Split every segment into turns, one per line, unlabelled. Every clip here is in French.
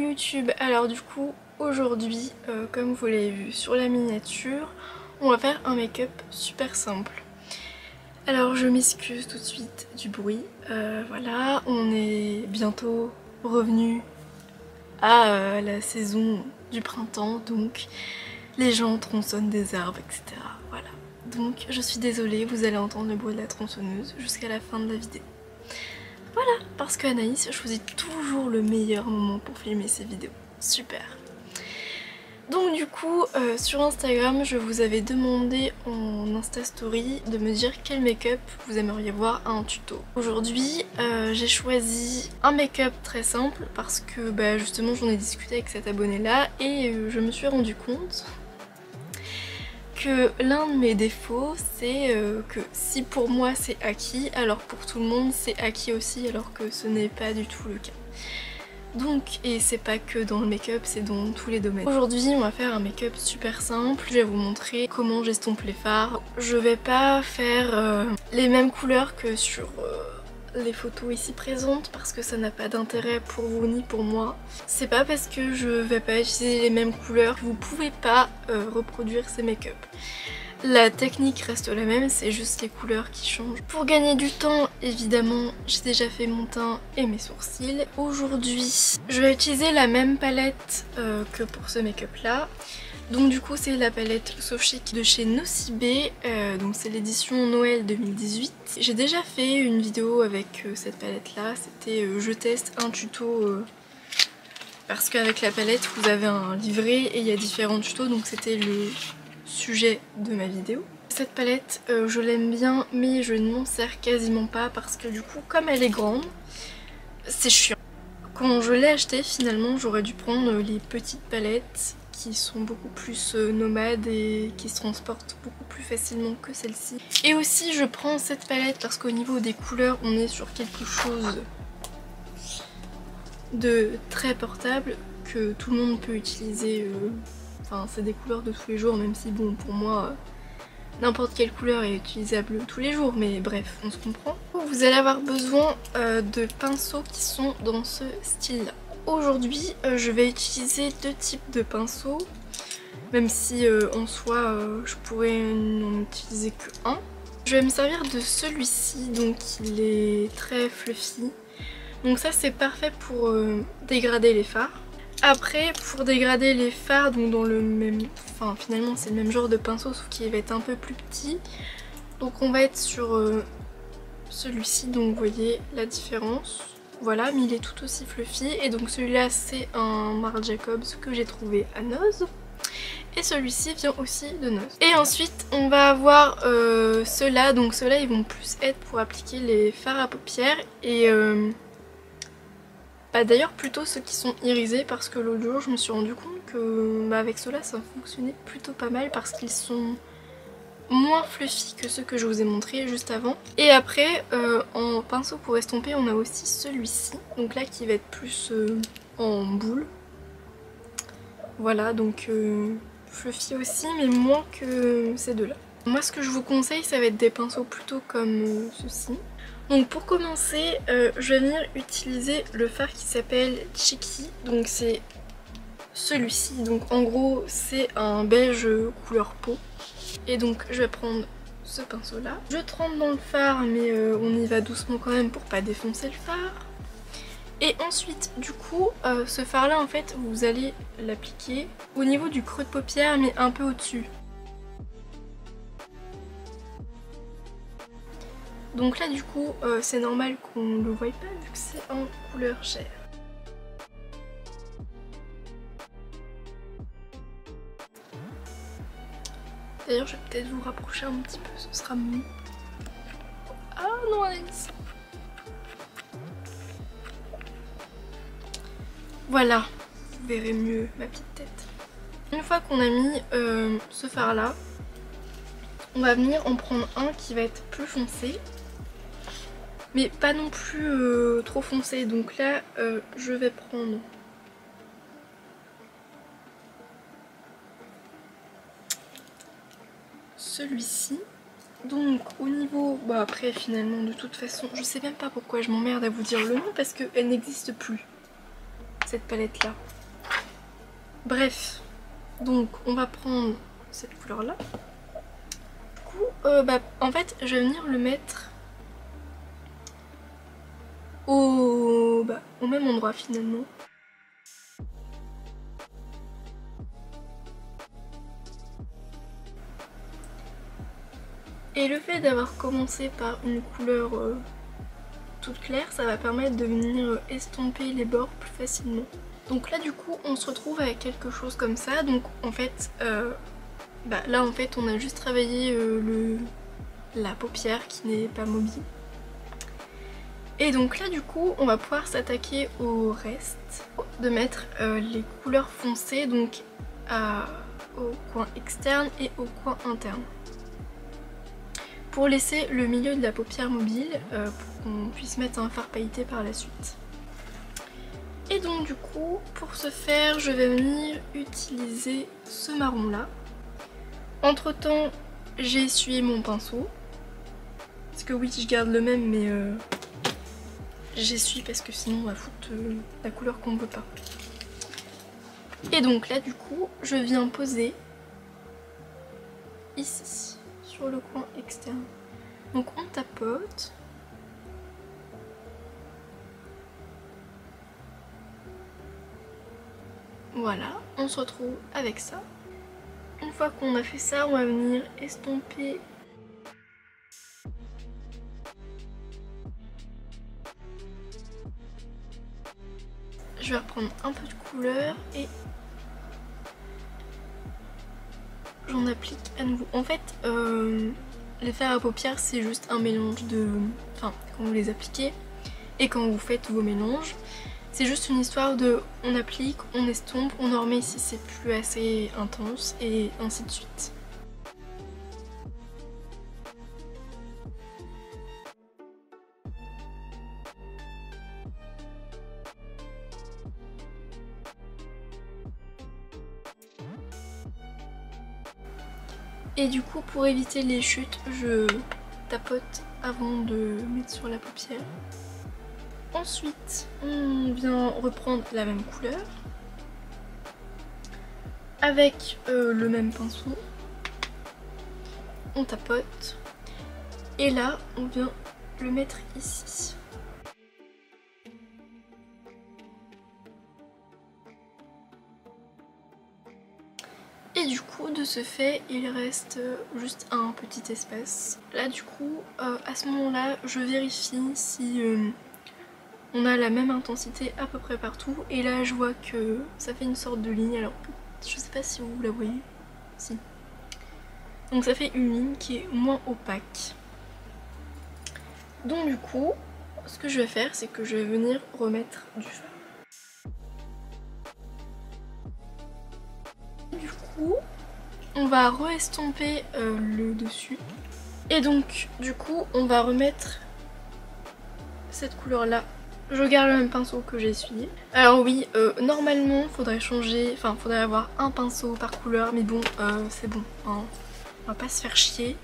YouTube. Alors du coup aujourd'hui comme vous l'avez vu sur la miniature, on va faire un make-up super simple. Alors je m'excuse tout de suite du bruit, voilà, on est bientôt revenu à la saison du printemps, donc les gens tronçonnent des arbres, etc. Voilà, donc je suis désolée, vous allez entendre le bruit de la tronçonneuse jusqu'à la fin de la vidéo. Voilà, parce qu'Anaïs choisit toujours le meilleur moment pour filmer ses vidéos. Super. Donc du coup, sur Instagram, je vous avais demandé en Insta Story de me dire quel make-up vous aimeriez voir à un tuto. Aujourd'hui, j'ai choisi un make-up très simple parce que justement j'en ai discuté avec cet abonné là et je me suis rendu compte que l'un de mes défauts c'est que si pour moi c'est acquis, alors pour tout le monde c'est acquis aussi, alors que ce n'est pas du tout le cas. Donc, et c'est pas que dans le make-up, c'est dans tous les domaines. Aujourd'hui on va faire un make-up super simple, je vais vous montrer comment j'estompe les fards. Je vais pas faire les mêmes couleurs que sur les photos ici présentes parce que ça n'a pas d'intérêt pour vous ni pour moi. C'est pas parce que je vais pas utiliser les mêmes couleurs que vous pouvez pas reproduire ces make-up. La technique reste la même, c'est juste les couleurs qui changent. Pour gagner du temps, évidemment, j'ai déjà fait mon teint et mes sourcils. Aujourd'hui, je vais utiliser la même palette que pour ce make-up là. Donc du coup c'est la palette So Chic de chez Nocibé, donc c'est l'édition Noël 2018. J'ai déjà fait une vidéo avec cette palette là, c'était je teste un tuto parce qu'avec la palette vous avez un livret et il y a différents tutos, donc c'était le sujet de ma vidéo. Cette palette je l'aime bien mais je ne m'en sers quasiment pas parce que du coup comme elle est grande, c'est chiant. Quand je l'ai achetée finalement j'aurais dû prendre les petites palettes qui sont beaucoup plus nomades et qui se transportent beaucoup plus facilement que celle-ci. Et aussi je prends cette palette parce qu'au niveau des couleurs on est sur quelque chose de très portable que tout le monde peut utiliser. Enfin c'est des couleurs de tous les jours, même si bon pour moi n'importe quelle couleur est utilisable tous les jours, mais bref on se comprend. Vous allez avoir besoin de pinceaux qui sont dans ce style là. Aujourd'hui je vais utiliser deux types de pinceaux, même si en soi je pourrais n'en utiliser que un. Je vais me servir de celui-ci, donc il est très fluffy. Donc ça c'est parfait pour dégrader les fards. Après pour dégrader les fards, donc dans le même... Enfin finalement c'est le même genre de pinceau sauf qu'il va être un peu plus petit. Donc on va être sur celui-ci, donc vous voyez la différence. Voilà, mais il est tout aussi fluffy. Et donc celui-là c'est un Marc Jacobs que j'ai trouvé à Noz. Et celui-ci vient aussi de Noz. Et ensuite on va avoir ceux-là. Donc ceux-là ils vont plus être pour appliquer les fards à paupières. Et d'ailleurs plutôt ceux qui sont irisés, parce que l'autre jour je me suis rendu compte que avec ceux-là ça fonctionnait plutôt pas mal parce qu'ils sont moins fluffy que ceux que je vous ai montré juste avant. Et après en pinceau pour estomper on a aussi celui-ci, donc là qui va être plus en boule. Voilà, donc fluffy aussi mais moins que ces deux là. Moi ce que je vous conseille ça va être des pinceaux plutôt comme ceci. Donc pour commencer je vais venir utiliser le fard qui s'appelle Cheeky, donc c'est celui-ci, donc en gros c'est un beige couleur peau. Et donc je vais prendre ce pinceau là. Je trempe dans le fard mais on y va doucement quand même pour pas défoncer le fard. Et ensuite du coup ce fard là en fait vous allez l'appliquer au niveau du creux de paupière mais un peu au-dessus. Donc là du coup c'est normal qu'on ne le voie pas vu que c'est en couleur chair. D'ailleurs je vais peut-être vous rapprocher un petit peu, ce sera mieux. Ah non Alex. Voilà, vous verrez mieux ma petite tête. Une fois qu'on a mis ce fard là, on va venir en prendre un qui va être plus foncé. Mais pas non plus trop foncé, donc là je vais prendre celui-ci. Donc au niveau, après finalement de toute façon, je sais même pas pourquoi je m'emmerde à vous dire le nom parce qu'elle n'existe plus, cette palette là. Bref, donc on va prendre cette couleur là. Du coup, en fait je vais venir le mettre au même endroit finalement. Et le fait d'avoir commencé par une couleur toute claire, ça va permettre de venir estomper les bords plus facilement. Donc là du coup on se retrouve avec quelque chose comme ça. Donc en fait, là en fait on a juste travaillé la paupière qui n'est pas mobile. Et donc là du coup on va pouvoir s'attaquer au reste, de mettre les couleurs foncées donc au coin externe et au coin interne. Pour laisser le milieu de la paupière mobile pour qu'on puisse mettre un fard pailleté par la suite. Et donc du coup pour ce faire je vais venir utiliser ce marron là. Entre temps j'ai essuyé mon pinceau. Parce que oui je garde le même mais j'essuie parce que sinon on va foutre la couleur qu'on ne veut pas. Et donc là du coup je viens poser ici sur le coin externe. Donc on tapote. Voilà, on se retrouve avec ça. Une fois qu'on a fait ça, on va venir estomper je vais reprendre un peu de couleur et j'en applique à nouveau. En fait, les fards à paupières c'est juste un mélange de... Enfin, quand vous les appliquez et quand vous faites vos mélanges, c'est juste une histoire de on applique, on estompe, on en remet si c'est plus assez intense et ainsi de suite. Et du coup pour éviter les chutes, je tapote avant de mettre sur la paupière. Ensuite, on vient reprendre la même couleur avec le même pinceau. On tapote et là on vient le mettre ici. Et du coup de ce fait il reste juste un petit espace. Là du coup à ce moment là je vérifie si on a la même intensité à peu près partout. Et là je vois que ça fait une sorte de ligne. Alors je sais pas si vous la voyez. Si. Donc ça fait une ligne qui est moins opaque. Donc du coup ce que je vais faire c'est que je vais venir remettre du fard. Du coup, on va re-estomper le dessus. Et donc, du coup, on va remettre cette couleur là. Je garde le même pinceau que j'ai essuyé. Alors oui, normalement, faudrait changer, enfin, faudrait avoir un pinceau par couleur. Mais bon, c'est bon, hein. On va pas se faire chier.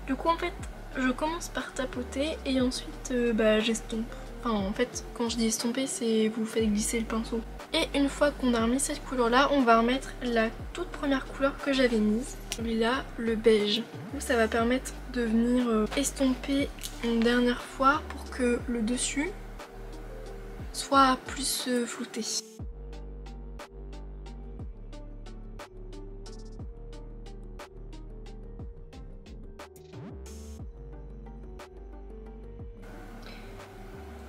Du coup, en fait, je commence par tapoter et ensuite, j'estompe. Enfin, en fait, quand je dis estomper, c'est vous faites glisser le pinceau. Et une fois qu'on a remis cette couleur là, on va remettre la toute première couleur que j'avais mise. Celui-là, le beige. Du coup, ça va permettre de venir estomper une dernière fois pour que le dessus soit plus flouté.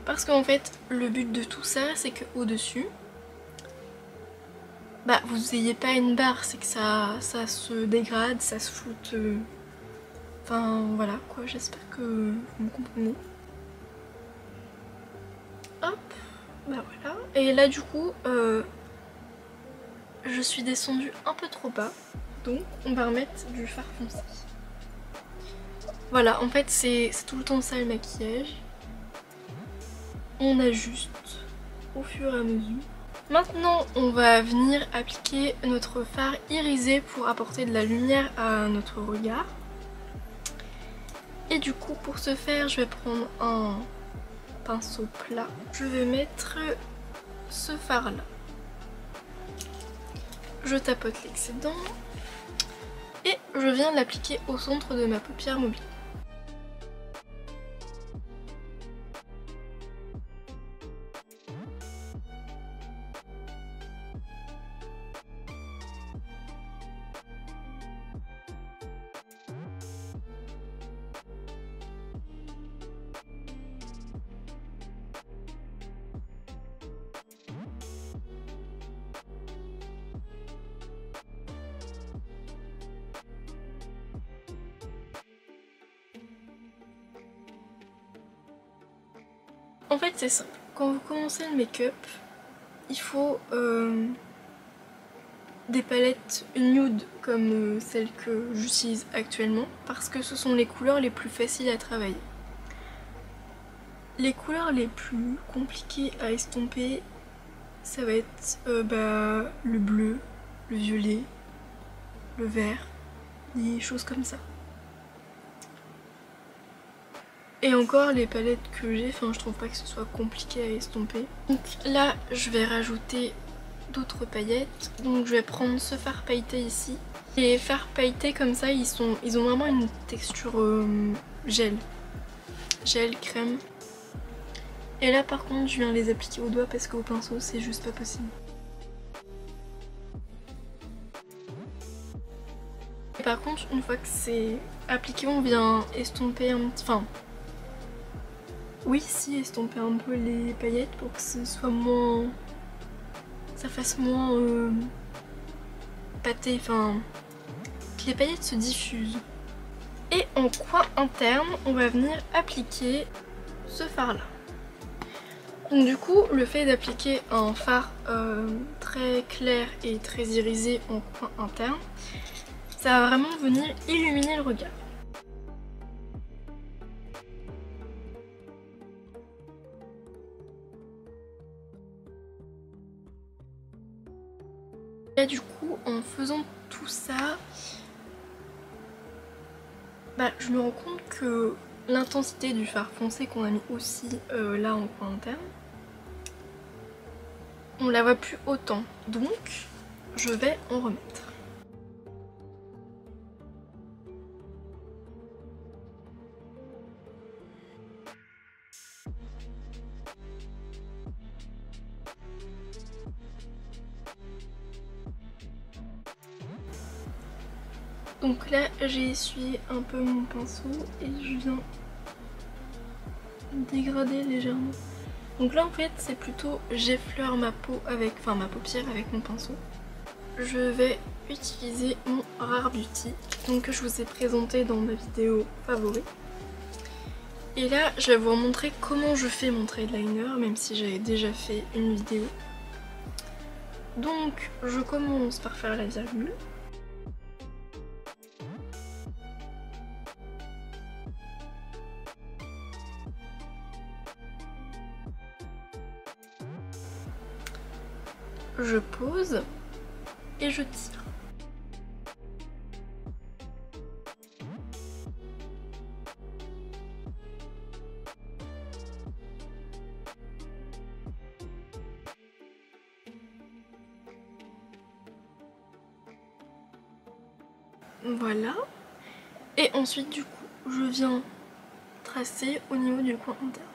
Parce qu'en fait, le but de tout ça, c'est qu'au dessus, vous n'ayez pas une barre, c'est que ça se dégrade, ça se floute. Enfin voilà quoi, j'espère que vous me comprenez. Hop, voilà. Et là du coup, je suis descendue un peu trop bas, donc on va remettre du fard foncé. Voilà, en fait c'est tout le temps ça le maquillage. On ajuste au fur et à mesure. Maintenant on va venir appliquer notre fard irisé pour apporter de la lumière à notre regard. Et du coup pour ce faire je vais prendre un pinceau plat. Je vais mettre ce fard là. Je tapote l'excédent et je viens de l'appliquer au centre de ma paupière mobile. En fait c'est simple, quand vous commencez le make-up, il faut des palettes nude comme celles que j'utilise actuellement parce que ce sont les couleurs les plus faciles à travailler. Les couleurs les plus compliquées à estomper, ça va être le bleu, le violet, le vert, des choses comme ça. Et encore les palettes que j'ai, je trouve pas que ce soit compliqué à estomper. Donc là je vais rajouter d'autres paillettes. Donc je vais prendre ce fard pailleté ici. Les fards pailletés comme ça ils ont vraiment une texture gel crème. Et là par contre je viens les appliquer au doigt parce qu'au pinceau c'est juste pas possible. Et par contre une fois que c'est appliqué on vient estomper un petit... estomper un peu les paillettes pour que ce soit moins... ça fasse moins pâté, que les paillettes se diffusent. Et en coin interne on va venir appliquer ce fard là. Donc du coup le fait d'appliquer un fard très clair et très irisé en coin interne, ça va vraiment venir illuminer le regard. Et du coup en faisant tout ça, je me rends compte que l'intensité du fard foncé qu'on a mis aussi là en coin interne, on la voit plus autant, donc je vais en remettre. Donc là j'ai essuyé un peu mon pinceau et je viens dégrader légèrement. Donc là en fait c'est plutôt j'effleure ma peau avec, ma paupière avec mon pinceau. Je vais utiliser mon Rare Beauty, donc que je vous ai présenté dans ma vidéo favori. Et là je vais vous montrer comment je fais mon trade liner, même si j'avais déjà fait une vidéo. Donc je commence par faire la virgule. Je pose et je tire. Voilà. Et ensuite du coup je viens tracer au niveau du coin interne.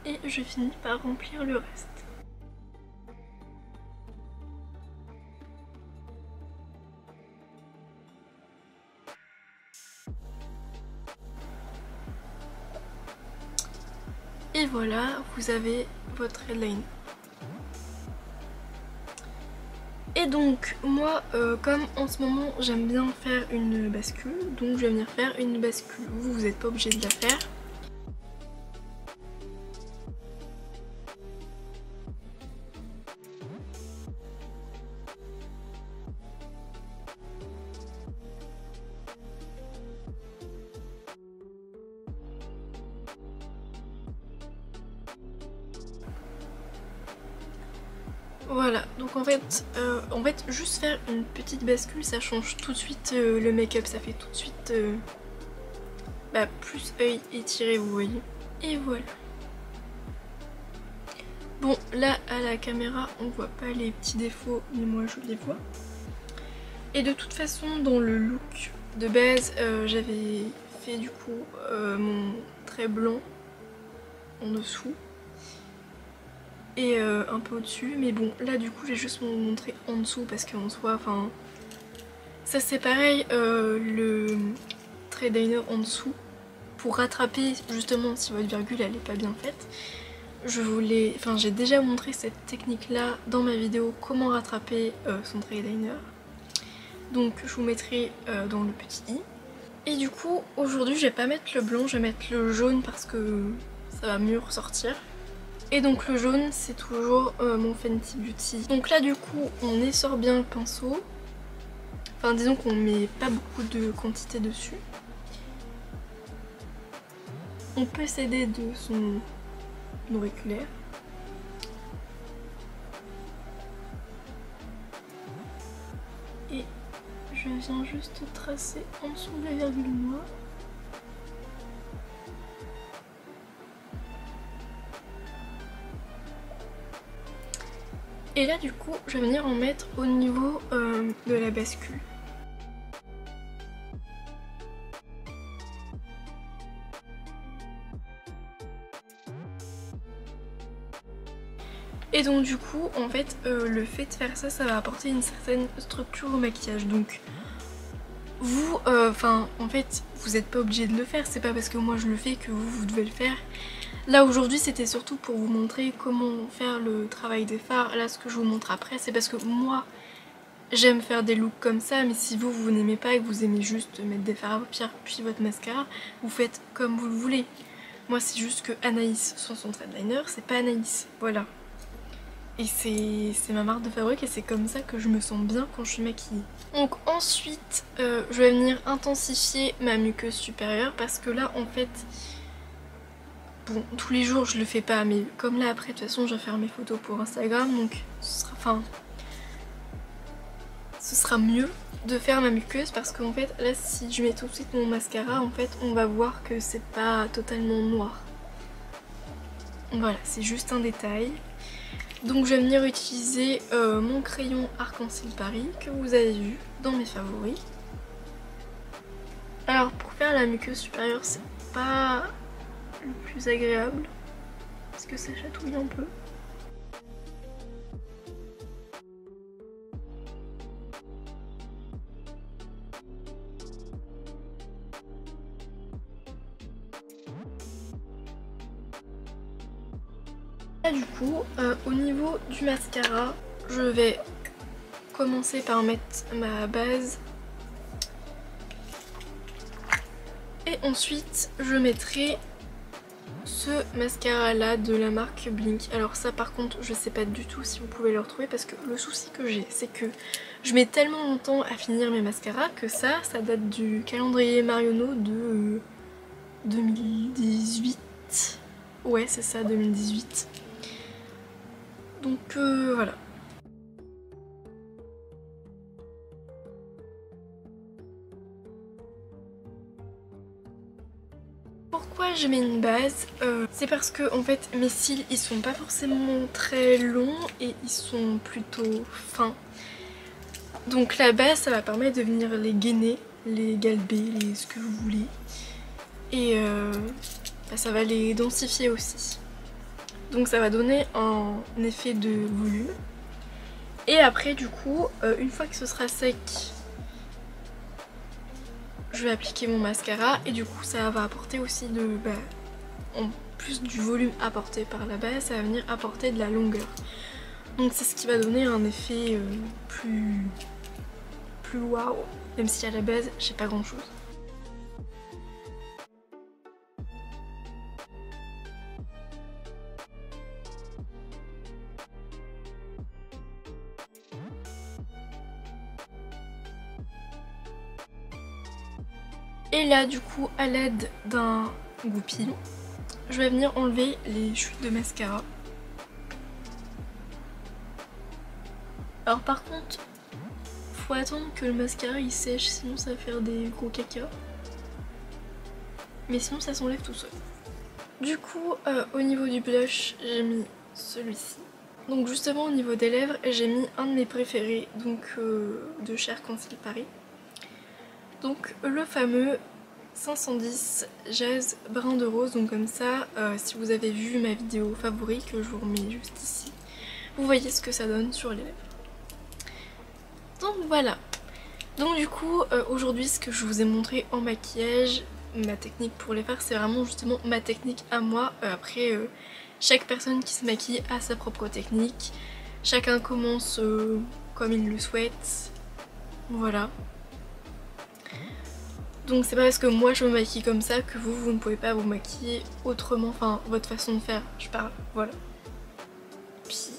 Et je finis par remplir le reste. Et voilà, vous avez votre headline. Et donc moi comme en ce moment j'aime bien faire une bascule, donc je vais venir faire une bascule. Vous n'êtes pas obligé de la faire. Voilà, donc en fait juste faire une petite bascule ça change tout de suite le make-up, ça fait tout de suite plus œil étiré, vous voyez. Et voilà. Bon, là à la caméra on voit pas les petits défauts mais moi je les vois. Et de toute façon dans le look de base j'avais fait du coup mon trait blanc en dessous et un peu au-dessus, mais bon là du coup j'ai juste montré en dessous parce qu'en soi, enfin ça c'est pareil, le trait liner en dessous pour rattraper justement si votre virgule elle est pas bien faite. J'ai déjà montré cette technique là dans ma vidéo comment rattraper son trait liner, donc je vous mettrai dans le petit i. Et du coup aujourd'hui je vais pas mettre le blanc, je vais mettre le jaune parce que ça va mieux ressortir. Et donc le jaune c'est toujours mon Fenty Beauty. Donc là du coup on essore bien le pinceau. Enfin disons qu'on met pas beaucoup de quantité dessus. On peut s'aider de son auriculaire. Et je viens juste tracer en dessous de la virgule noire. Et là du coup je vais venir en mettre au niveau de la bascule. Et donc du coup en fait le fait de faire ça, ça va apporter une certaine structure au maquillage. Donc vous, en fait vous n'êtes pas obligé de le faire, c'est pas parce que moi je le fais que vous devez le faire. Là aujourd'hui c'était surtout pour vous montrer comment faire le travail des fards. Là ce que je vous montre après c'est parce que moi j'aime faire des looks comme ça, mais si vous n'aimez pas et que vous aimez juste mettre des fards à paupières puis votre mascara, vous faites comme vous le voulez. Moi c'est juste que Anaïs sans son trait de liner c'est pas Anaïs, voilà. Et c'est ma marque de fabrique et c'est comme ça que je me sens bien quand je suis maquillée. Donc ensuite je vais venir intensifier ma muqueuse supérieure parce que là en fait, bon tous les jours je le fais pas, mais comme là après de toute façon je vais faire mes photos pour Instagram, donc ce sera mieux de faire ma muqueuse parce qu'en fait là si je mets tout de suite mon mascara en fait on va voir que c'est pas totalement noir. Voilà, c'est juste un détail. Donc je vais venir utiliser mon crayon Arc-en-Ciel Paris que vous avez vu dans mes favoris. Alors pour faire la muqueuse supérieure c'est pas le plus agréable parce que ça chatouille un peu. Là du coup au niveau du mascara je vais commencer par mettre ma base et ensuite je mettrai ce mascara là de la marque Blink. Alors ça par contre je sais pas du tout si vous pouvez le retrouver parce que le souci que j'ai c'est que je mets tellement longtemps à finir mes mascaras que ça date du calendrier Marionneau de 2018. Ouais c'est ça, 2018. Donc voilà. Pourquoi je mets une base c'est parce que en fait mes cils ils sont pas forcément très longs et ils sont plutôt fins. Donc la base ça va permettre de venir les gainer, les galber, ce que vous voulez. Et ça va les densifier aussi. Donc ça va donner un effet de volume. Et après du coup, une fois que ce sera sec, je vais appliquer mon mascara. Et du coup ça va apporter aussi en plus du volume apporté par la base, ça va venir apporter de la longueur. Donc c'est ce qui va donner un effet plus waouh. Même si à la base j'ai pas grand chose. Et là du coup à l'aide d'un goupil, je vais venir enlever les chutes de mascara. Alors par contre, faut attendre que le mascara il sèche, sinon ça va faire des gros caca. Mais sinon ça s'enlève tout seul. Du coup, au niveau du blush, j'ai mis celui-ci. Donc justement au niveau des lèvres, j'ai mis un de mes préférés, donc de Cher Conceal Paris. Donc le fameux 510 Jazz Brin de Rose. Donc comme ça, si vous avez vu ma vidéo favori, que je vous remets juste ici, vous voyez ce que ça donne sur les lèvres. Donc voilà. Donc du coup, aujourd'hui ce que je vous ai montré en maquillage, ma technique pour les faire, c'est vraiment justement ma technique à moi. Après, chaque personne qui se maquille a sa propre technique. Chacun commence comme il le souhaite. Voilà. Donc c'est pas parce que moi je me maquille comme ça que vous ne pouvez pas vous maquiller autrement. Enfin, votre façon de faire, je parle. Voilà. Puis,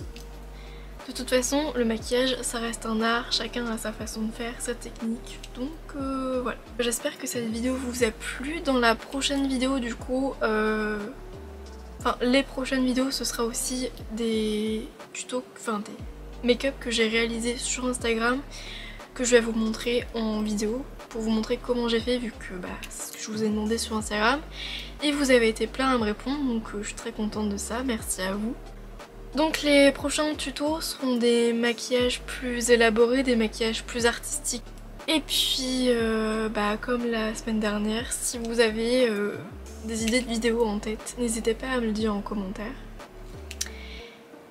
de toute façon, le maquillage, ça reste un art. Chacun a sa façon de faire, sa technique. Donc voilà. J'espère que cette vidéo vous a plu. Dans la prochaine vidéo, du coup... Enfin, les prochaines vidéos, ce sera aussi des tutos, enfin des make-up que j'ai réalisés sur Instagram, que je vais vous montrer en vidéo, pour vous montrer comment j'ai fait, vu que c'est ce que je vous ai demandé sur Instagram. Et vous avez été plein à me répondre, donc je suis très contente de ça, merci à vous. Donc les prochains tutos seront des maquillages plus élaborés, des maquillages plus artistiques. Et puis, comme la semaine dernière, si vous avez... des idées de vidéos en tête, n'hésitez pas à me le dire en commentaire.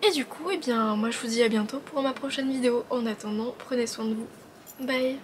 Et du coup, moi je vous dis à bientôt pour ma prochaine vidéo. En attendant, prenez soin de vous. Bye!